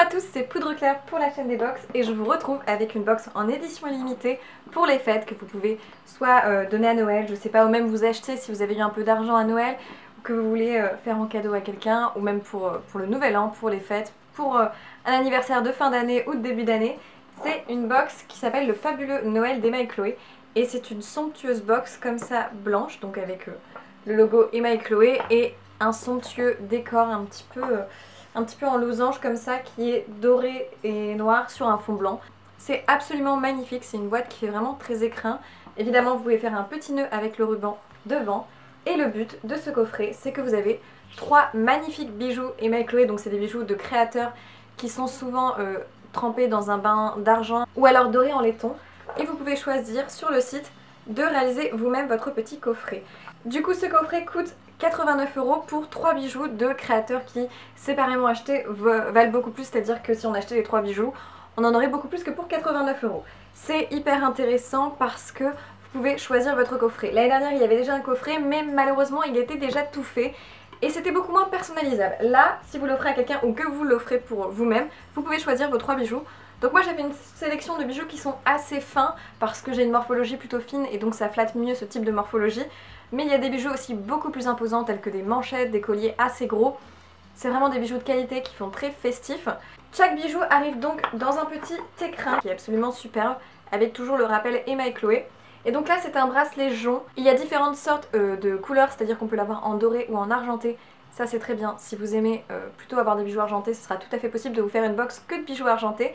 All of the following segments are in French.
à tous, c'est Poudre Claire pour la chaîne des box et je vous retrouve avec une box en édition limitée pour les fêtes que vous pouvez soit donner à Noël, je sais pas, ou même vous acheter si vous avez eu un peu d'argent à Noël ou que vous voulez faire en cadeau à quelqu'un, ou même pour le nouvel an, pour les fêtes, pour un anniversaire de fin d'année ou de début d'année. C'est une box qui s'appelle le fabuleux Noël d'Emma et Chloé et c'est une somptueuse box comme ça blanche, donc avec le logo Emma et Chloé et un somptueux décor un petit peu en losange comme ça qui est doré et noir sur un fond blanc. C'est absolument magnifique, c'est une boîte qui est vraiment très écrin. Évidemment vous pouvez faire un petit nœud avec le ruban devant et le but de ce coffret c'est que vous avez 3 magnifiques bijoux Emma et Chloé, donc c'est des bijoux de créateurs qui sont souvent trempés dans un bain d'argent ou alors dorés en laiton, et vous pouvez choisir sur le site de réaliser vous-même votre petit coffret. Du coup ce coffret coûte 89 € pour 3 bijoux de créateurs qui séparément achetés valent beaucoup plus, c'est-à-dire que si on achetait les 3 bijoux on en aurait beaucoup plus que pour 89 €. C'est hyper intéressant parce que vous pouvez choisir votre coffret. L'année dernière il y avait déjà un coffret mais malheureusement il était déjà tout fait et c'était beaucoup moins personnalisable. Là, si vous l'offrez à quelqu'un ou que vous l'offrez pour vous-même, vous pouvez choisir vos 3 bijoux. Donc moi j'avais une sélection de bijoux qui sont assez fins parce que j'ai une morphologie plutôt fine et donc ça flatte mieux ce type de morphologie. Mais il y a des bijoux aussi beaucoup plus imposants tels que des manchettes, des colliers assez gros. C'est vraiment des bijoux de qualité qui font très festif. Chaque bijou arrive donc dans un petit écrin qui est absolument superbe avec toujours le rappel Emma et Chloé. Et donc là c'est un bracelet jonc. Il y a différentes sortes de couleurs, c'est-à-dire qu'on peut l'avoir en doré ou en argenté. Ça c'est très bien. Si vous aimez plutôt avoir des bijoux argentés, ce sera tout à fait possible de vous faire une box que de bijoux argentés.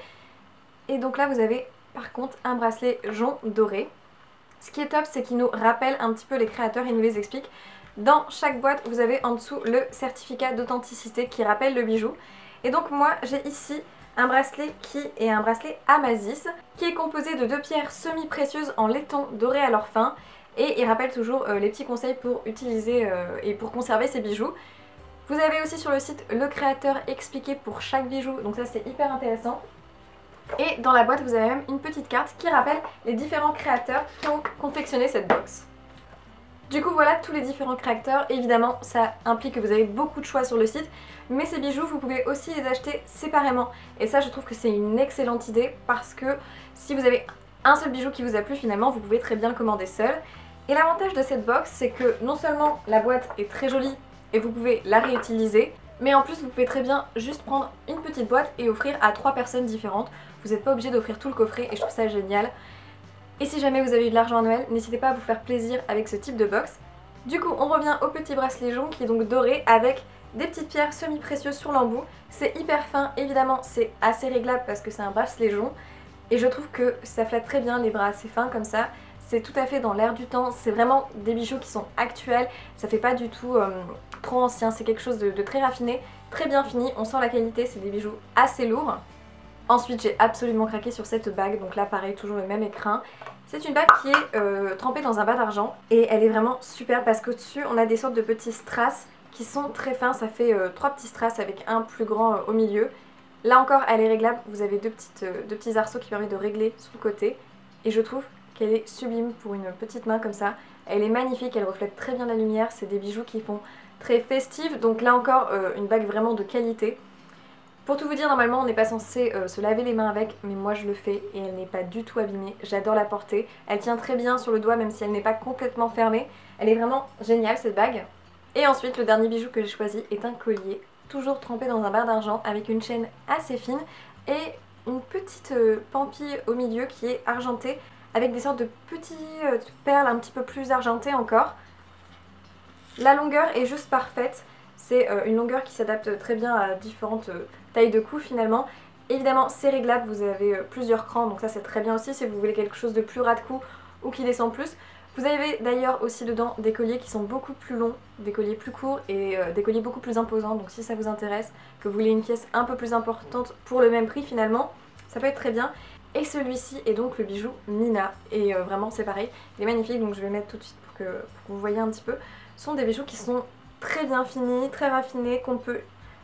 Et donc là vous avez par contre un bracelet jonc doré. Ce qui est top, c'est qu'il nous rappelle un petit peu les créateurs, il nous les explique. Dans chaque boîte, vous avez en dessous le certificat d'authenticité qui rappelle le bijou. Et donc moi, j'ai ici un bracelet qui est un bracelet Amasis, qui est composé de 2 pierres semi-précieuses en laiton doré à leur fin. Et il rappelle toujours les petits conseils pour utiliser et pour conserver ces bijoux. Vous avez aussi sur le site le créateur expliqué pour chaque bijou, donc ça c'est hyper intéressant. Et dans la boîte vous avez même une petite carte qui rappelle les différents créateurs qui ont confectionné cette box. Du coup voilà tous les différents créateurs. Évidemment ça implique que vous avez beaucoup de choix sur le site, mais ces bijoux vous pouvez aussi les acheter séparément. Et ça je trouve que c'est une excellente idée parce que si vous avez un seul bijou qui vous a plu, finalement vous pouvez très bien le commander seul. Et l'avantage de cette box c'est que non seulement la boîte est très jolie et vous pouvez la réutiliser, mais en plus vous pouvez très bien juste prendre une petite boîte et offrir à 3 personnes différentes. Vous n'êtes pas obligé d'offrir tout le coffret et je trouve ça génial. Et si jamais vous avez eu de l'argent à Noël, n'hésitez pas à vous faire plaisir avec ce type de box. Du coup on revient au petit bracelet jonc qui est donc doré avec des petites pierres semi-précieuses sur l'embout. C'est hyper fin, évidemment c'est assez réglable parce que c'est un bracelet jonc. Et je trouve que ça flatte très bien les bras assez fins comme ça. C'est tout à fait dans l'air du temps, c'est vraiment des bijoux qui sont actuels. Ça fait pas du tout trop ancien, c'est quelque chose de très raffiné, très bien fini. On sent la qualité, c'est des bijoux assez lourds. Ensuite j'ai absolument craqué sur cette bague, donc là pareil toujours le même écrin. C'est une bague qui est trempée dans un bas d'argent et elle est vraiment super parce qu'au dessus on a des sortes de petits strass qui sont très fins, ça fait 3 petits strass avec un plus grand au milieu. Là encore elle est réglable, vous avez deux petits arceaux qui permettent de régler sur le côté et je trouve qu'elle est sublime pour une petite main comme ça. Elle est magnifique, elle reflète très bien la lumière, c'est des bijoux qui font très festifs, donc là encore une bague vraiment de qualité. Pour tout vous dire, normalement on n'est pas censé se laver les mains avec, mais moi je le fais et elle n'est pas du tout abîmée, j'adore la porter. Elle tient très bien sur le doigt même si elle n'est pas complètement fermée. Elle est vraiment géniale cette bague. Et ensuite le dernier bijou que j'ai choisi est un collier, toujours trempé dans un beurre d'argent avec une chaîne assez fine et une petite pampille au milieu qui est argentée avec des sortes de petites perles un petit peu plus argentées encore. La longueur est juste parfaite. C'est une longueur qui s'adapte très bien à différentes tailles de cou finalement. Évidemment c'est réglable, vous avez plusieurs crans donc ça c'est très bien aussi si vous voulez quelque chose de plus ras de cou ou qui descend plus. Vous avez d'ailleurs aussi dedans des colliers qui sont beaucoup plus longs, des colliers plus courts et des colliers beaucoup plus imposants. Donc si ça vous intéresse, que vous voulez une pièce un peu plus importante pour le même prix finalement, ça peut être très bien. Et celui-ci est donc le bijou Nina et vraiment c'est pareil, il est magnifique donc je vais le mettre tout de suite pour que vous voyez un petit peu. Ce sont des bijoux qui sont très bien finis, très raffinés, qu'on peut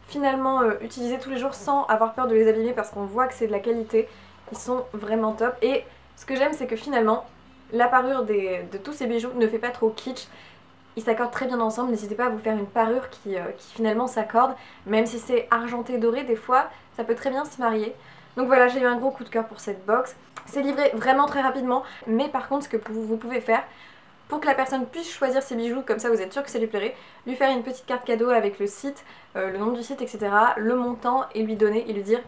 finalement utiliser tous les jours sans avoir peur de les abîmer parce qu'on voit que c'est de la qualité. Ils sont vraiment top et ce que j'aime c'est que finalement la parure de tous ces bijoux ne fait pas trop kitsch. ils s'accordent très bien ensemble. N'hésitez pas à vous faire une parure qui finalement s'accorde, même si c'est argenté doré, des fois ça peut très bien se marier. Donc voilà, j'ai eu un gros coup de cœur pour cette box. C'est livré vraiment très rapidement, mais par contre ce que vous pouvez faire pour que la personne puisse choisir ses bijoux, comme ça vous êtes sûr que ça lui plairait, lui faire une petite carte cadeau avec le site, le nom du site, etc., le montant, et lui donner et lui dire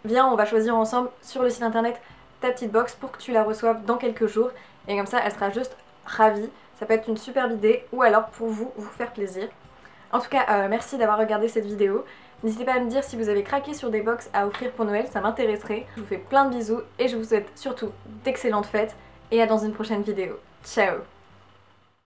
viens, on va choisir ensemble sur le site internet ta petite box pour que tu la reçoives dans quelques jours, et comme ça elle sera juste ravie. Ça peut être une superbe idée, ou alors pour vous faire plaisir. En tout cas, merci d'avoir regardé cette vidéo. N'hésitez pas à me dire si vous avez craqué sur des box à offrir pour Noël, ça m'intéresserait. Je vous fais plein de bisous et je vous souhaite surtout d'excellentes fêtes et à dans une prochaine vidéo. Ciao!